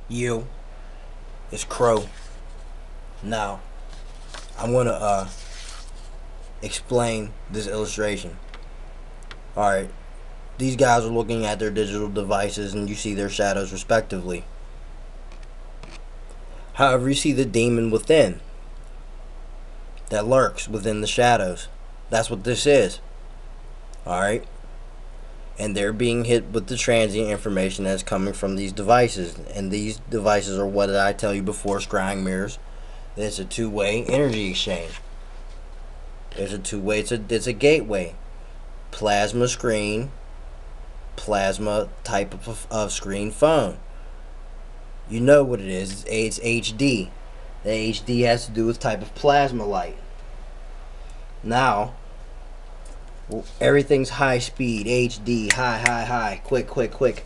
You, it's Crow. Now, I'm gonna explain this illustration. Alright, these guys are looking at their digital devices and you see their shadows respectively. However, you see the demon within that lurks within the shadows. That's what this is. Alright? And they're being hit with the transient information that's coming from these devices. And these devices are, what did I tell you before, scrying mirrors. It's a two-way energy exchange. It's a two-way, it's a gateway. Plasma screen, plasma type of screen phone. You know what it is. It's HD. The HD has to do with type of plasma light. Now, everything's high speed, HD, high, quick.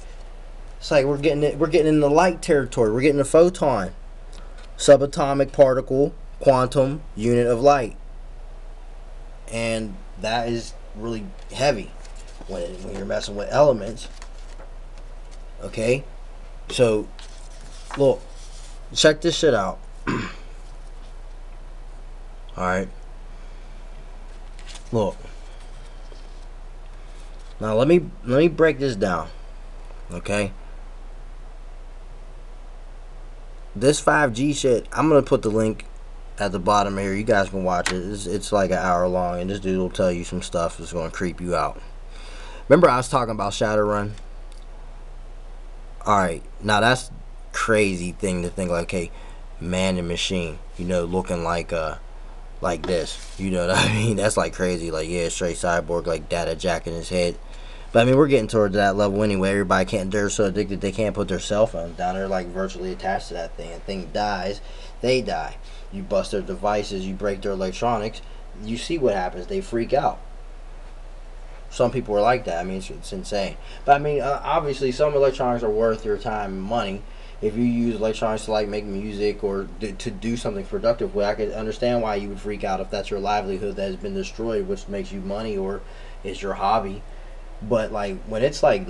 It's like we're getting in the light territory. We're getting a photon, subatomic particle, quantum unit of light, and that is really heavy when you're messing with elements. Okay, so look, check this shit out. All right, look. Now let me break this down, okay? This 5G shit, I'm gonna put the link at the bottom here. You guys can watch it. It's like an hour long, and this dude will tell you some stuff that's gonna creep you out. Remember I was talking about Shadowrun? All right, now that's crazy thing to think like, okay, man and machine, you know, looking like this, you know what I mean? That's like crazy, like, yeah, straight cyborg, like data jack in his head. But I mean, we're getting towards that level anyway. Everybody can't, they're so addicted they can't put their cell phones down. They're like virtually attached to that thing. And thing dies, they die. You bust their devices, you break their electronics, you see what happens. They freak out. Some people are like that. I mean, it's insane. But I mean, obviously some electronics are worth your time and money. If you use electronics to like make music or to do something productive with, I could understand why you would freak out if that's your livelihood that has been destroyed, which makes you money or is your hobby. But like when it's like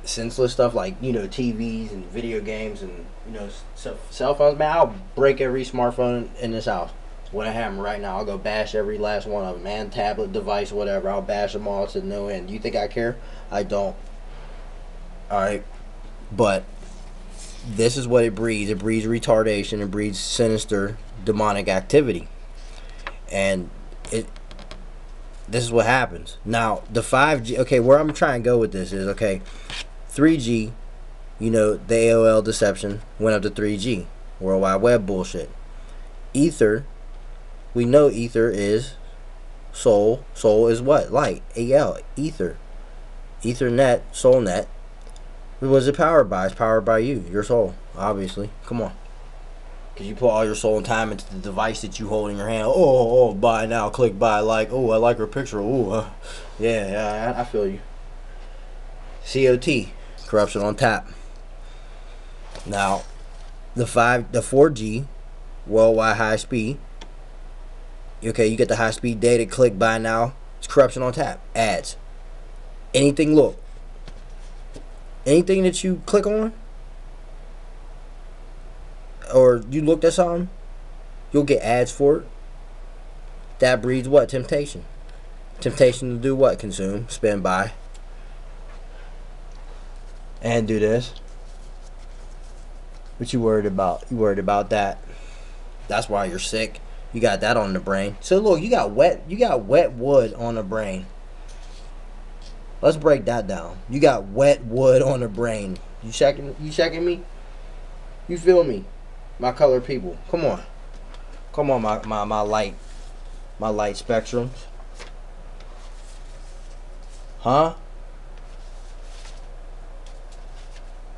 senseless stuff like, you know, TVs and video games and, you know, cell phones, man, I'll break every smartphone in this house with a hammer right now. I'll go bash every last one of them, man, tablet, device, whatever. I'll bash them all to no end. Do you think I care? I don't. Alright, but this is what it breeds. It breeds retardation. It breeds sinister demonic activity. And this is what happens. Now, the 5G, okay, where I'm trying to go with this is, okay, 3G, you know, the AOL deception went up to 3G. World Wide Web bullshit. Ether, we know ether is soul. Soul is what? Light. AL, ether. Ethernet, soulnet. What was it powered by? It's powered by you, your soul, obviously. Come on. Because you put all your soul and time into the device that you hold in your hand. Oh, buy now, click buy, like, oh, I like her picture. Oh, yeah, I feel you. COT, corruption on tap. Now, the 4G, worldwide high speed. Okay, you get the high speed data, click buy now. It's corruption on tap. Ads. Anything, look. Anything that you click on, or you looked at something, you'll get ads for it. That breeds what? Temptation. Temptation to do what? Consume, spend, buy, and do this. What you worried about? You worried about that. That's why you're sick. You got that on the brain. So look, you got wet wood on the brain. Let's break that down. You got wet wood on the brain. You checking me? You feel me? My colored people. Come on, my light spectrums. Huh?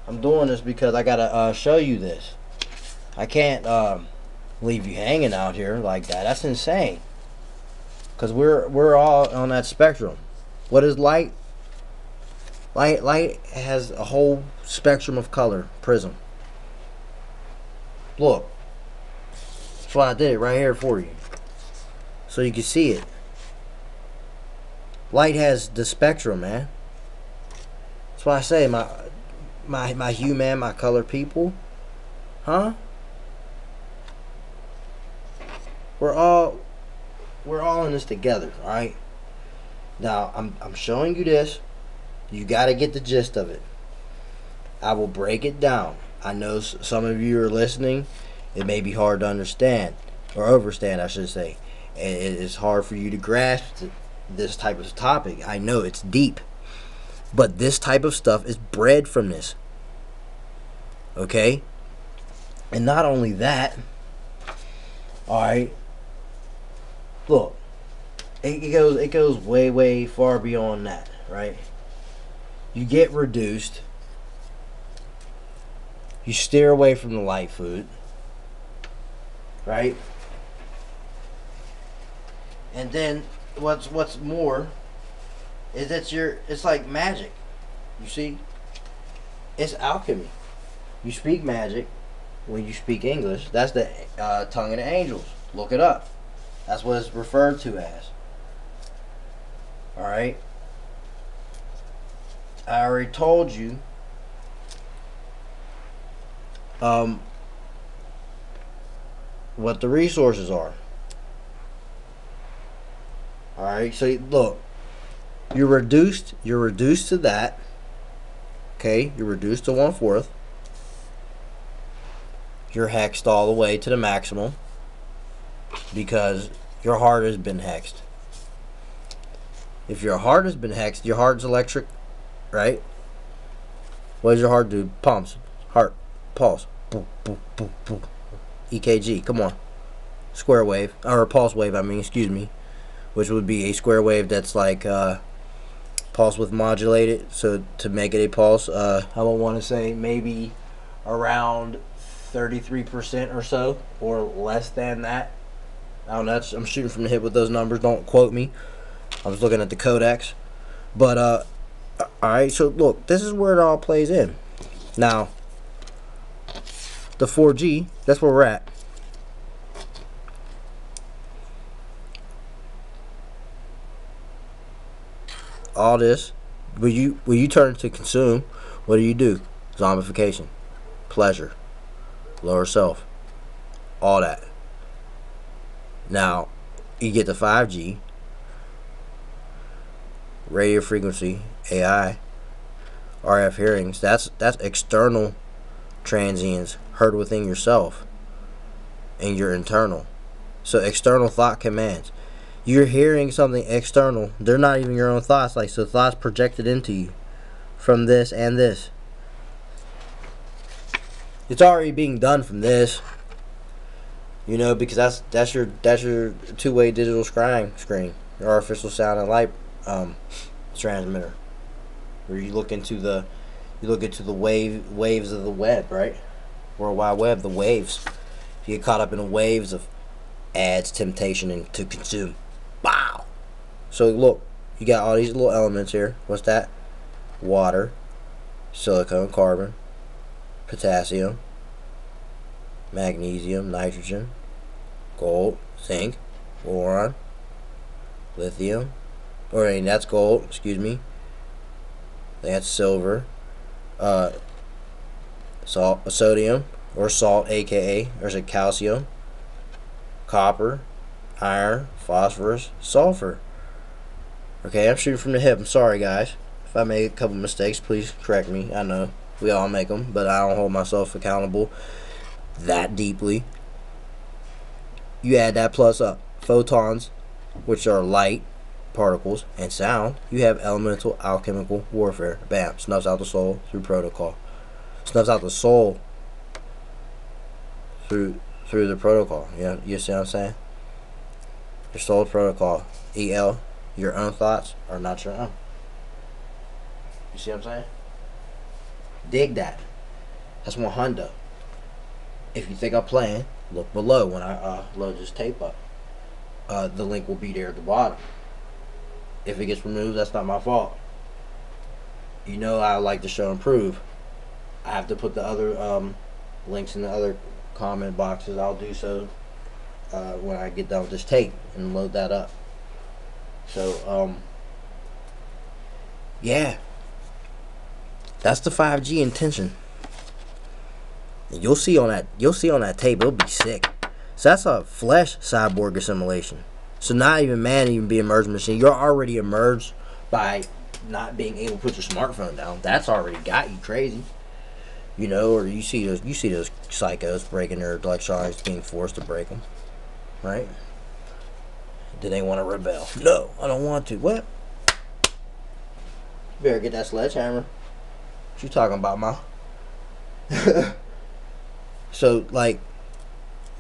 I'm doing this because I gotta show you this. I can't leave you hanging out here like that. That's insane. Cause we're all on that spectrum. What is light? Light has a whole spectrum of color prism. Look, that's why I did it right here for you, so you can see it. Light has the spectrum, man. That's why I say my human, my color people, Huh? We're all in this together, alright? Now, I'm showing you this. You gotta get the gist of it. I will break it down. I know some of you are listening. It may be hard to understand, or overstand, I should say. And it's hard for you to grasp this type of topic. I know it's deep. But this type of stuff is bred from this. Okay? And not only that, alright, look, it goes way, way far beyond that, right? You get reduced. You steer away from the light food, right? And then what's more is that it's like magic. You see? It's alchemy. You speak magic when you speak English. That's the tongue of the angels. Look it up. That's what it's referred to as. Alright? I already told you what the resources are. Alright, so look, you're reduced to that. Okay, you're reduced to 1/4. You're hexed all the way to the maximum because your heart has been hexed. If your heart has been hexed, your heart's electric, right? What does your heart do? Pumps, heart, pulse, boom, boom, boom, boom. EKG, come on. Square wave, or pulse wave, I mean, excuse me. Which would be a square wave that's like pulse width modulated. So to make it a pulse, I would want to say maybe around 33% or so, or less than that. I don't know. I'm shooting from the hip with those numbers. Don't quote me. I was looking at the codex. But all right. So look, this is where it all plays in. Now, the 4G. That's where we're at. All this, when you turn to consume, what do? Zombification, pleasure, lower self, all that. Now, you get the 5G, radio frequency, AI, RF hearings. That's external transients heard within yourself and your internal. So external thought commands. You're hearing something external. They're not even your own thoughts. Like, so thoughts projected into you from this and this. It's already being done from this. You know, because that's your two-way digital screen, your artificial sound and light transmitter. Where you look into the waves of the web, right? World Wide Web, the waves. You get caught up in the waves of ads, temptation, and to consume. Wow. So look, you got all these little elements here. What's that? Water, silicon, carbon, potassium, magnesium, nitrogen, gold, zinc, boron, lithium. Or I mean, that's gold. Excuse me. That's silver. Sodium or salt, aka there's a calcium, copper, iron, phosphorus, sulfur. Okay, I'm shooting from the hip. I'm sorry, guys. If I make a couple mistakes, please correct me. I know we all make them, but I don't hold myself accountable that deeply. You add that plus up photons, which are light particles, and sound. You have elemental alchemical warfare. Bam! Snuffs out the soul through protocol. Snuffs out the soul through the protocol. You see what I'm saying? Your soul protocol. EL. Your own thoughts are not your own. You see what I'm saying? Dig that. That's 100. If you think I'm playing, look below when I load this tape up. The link will be there at the bottom. If it gets removed, that's not my fault. You know I like to show and prove. I have to put the other links in the other comment boxes. I'll do so when I get done with this tape and load that up. So yeah, that's the 5G intention. And you'll see on that tape, it'll be sick. So that's a Flesh-Borg Assimilation. So not even man even be emerged machine. You're already emerged by not being able to put your smartphone down. That's already got you crazy. You know, or you see those psychos breaking their electronics, being forced to break them, right? Do they want to rebel? No, I don't want to. What? You better get that sledgehammer. What you talking about, ma? So, like,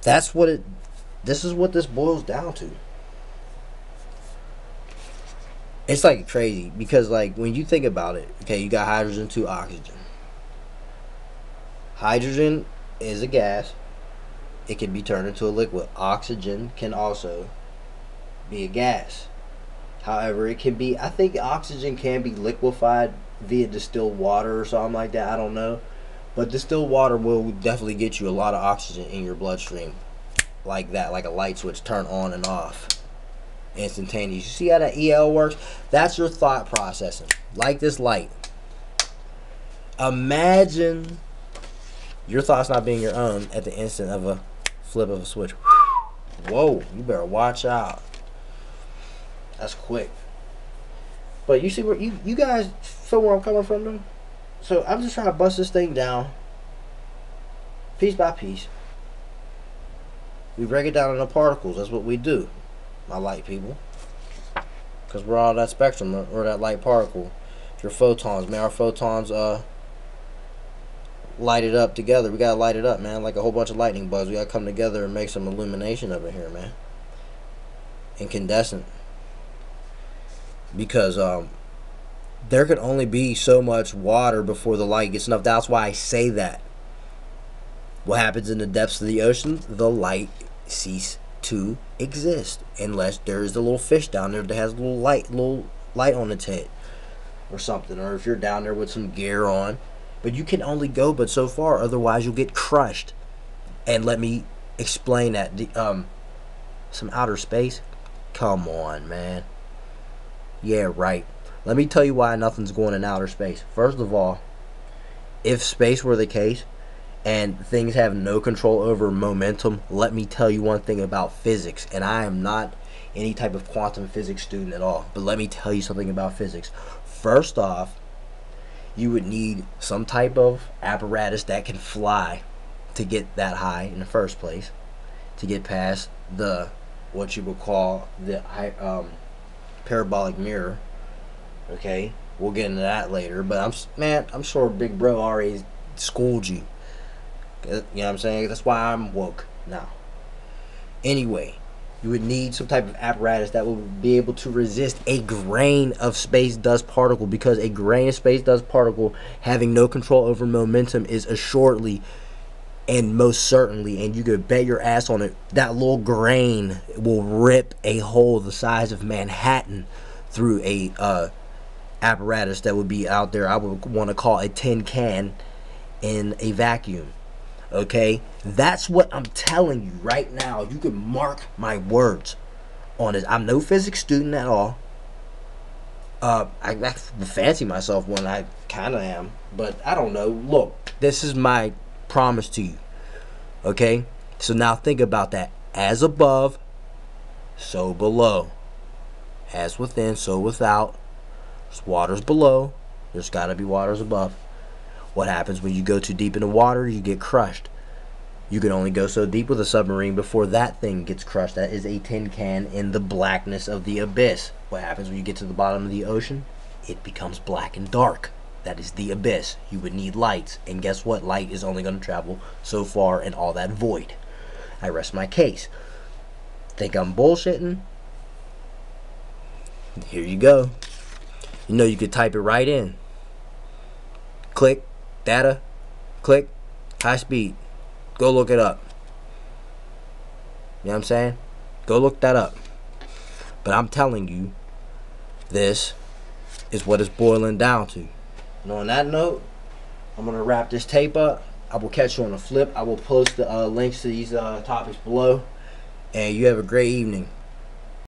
this is what this boils down to. It's like crazy because, like, when you think about it, okay, you got hydrogen to oxygen. Hydrogen is a gas. It can be turned into a liquid. Oxygen can also be a gas. However, it can be, I think oxygen can be liquefied via distilled water or something like that. I don't know. But distilled water will definitely get you a lot of oxygen in your bloodstream. Like that, like a light switch, turn on and off. Instantaneous. You see how that EL works? That's your thought processing. Like this light. Imagine your thoughts not being your own at the instant of a flip of a switch. Whoa, you better watch out. That's quick. But you see where you guys feel where I'm coming from though? So I'm just trying to bust this thing down piece by piece. We break it down into particles. That's what we do, my light people. Because we're all that spectrum, or that light particle. Your photons, man, our photons light it up together. We gotta light it up, man, like a whole bunch of lightning bugs. We gotta come together and make some illumination over here, man. Incandescent. Because there could only be so much water before the light gets enough. That's why I say that. What happens in the depths of the ocean? The light cease to exist unless there is a little fish down there that has a little light on its head or something, or if you're down there with some gear on. But you can only go but so far, otherwise you'll get crushed. And let me explain that. Some outer space? Come on, man. Yeah, right. Let me tell you why nothing's going in outer space. First of all, if space were the case and things have no control over momentum, let me tell you one thing about physics. And I am not any type of quantum physics student at all, but let me tell you something about physics. First off, you would need some type of apparatus that can fly to get that high in the first place, to get past the, what you would call the parabolic mirror. Okay, we'll get into that later, but I'm sure Big Bro already schooled you. You know what I'm saying? That's why I'm woke now. Anyway, you would need some type of apparatus that will be able to resist a grain of space dust particle, because a grain of space dust particle having no control over momentum is assuredly and most certainly, and you could bet your ass on it, that little grain will rip a hole the size of Manhattan through a apparatus that would be out there. I would want to call a tin can in a vacuum. Okay, that's what I'm telling you right now. You can mark my words on this. I'm no physics student at all. I fancy myself when I kind of am, but I don't know. Look, this is my promise to you. Okay, so now think about that. As above, so below. As within, so without. There's waters below, there's got to be waters above. What happens when you go too deep in the water? You get crushed. You can only go so deep with a submarine before that thing gets crushed. That is a tin can in the blackness of the abyss. What happens when you get to the bottom of the ocean? It becomes black and dark. That is the abyss. You would need lights, and guess what? Light is only going to travel so far in all that void. I rest my case. Think I'm bullshitting? Here you go. You know, you could type it right in. Click, data, click, high speed. Go look it up. You know what I'm saying? Go look that up. But I'm telling you, this is what it's boiling down to. And on that note, I'm going to wrap this tape up. I will catch you on the flip. I will post the links to these topics below. And you have a great evening.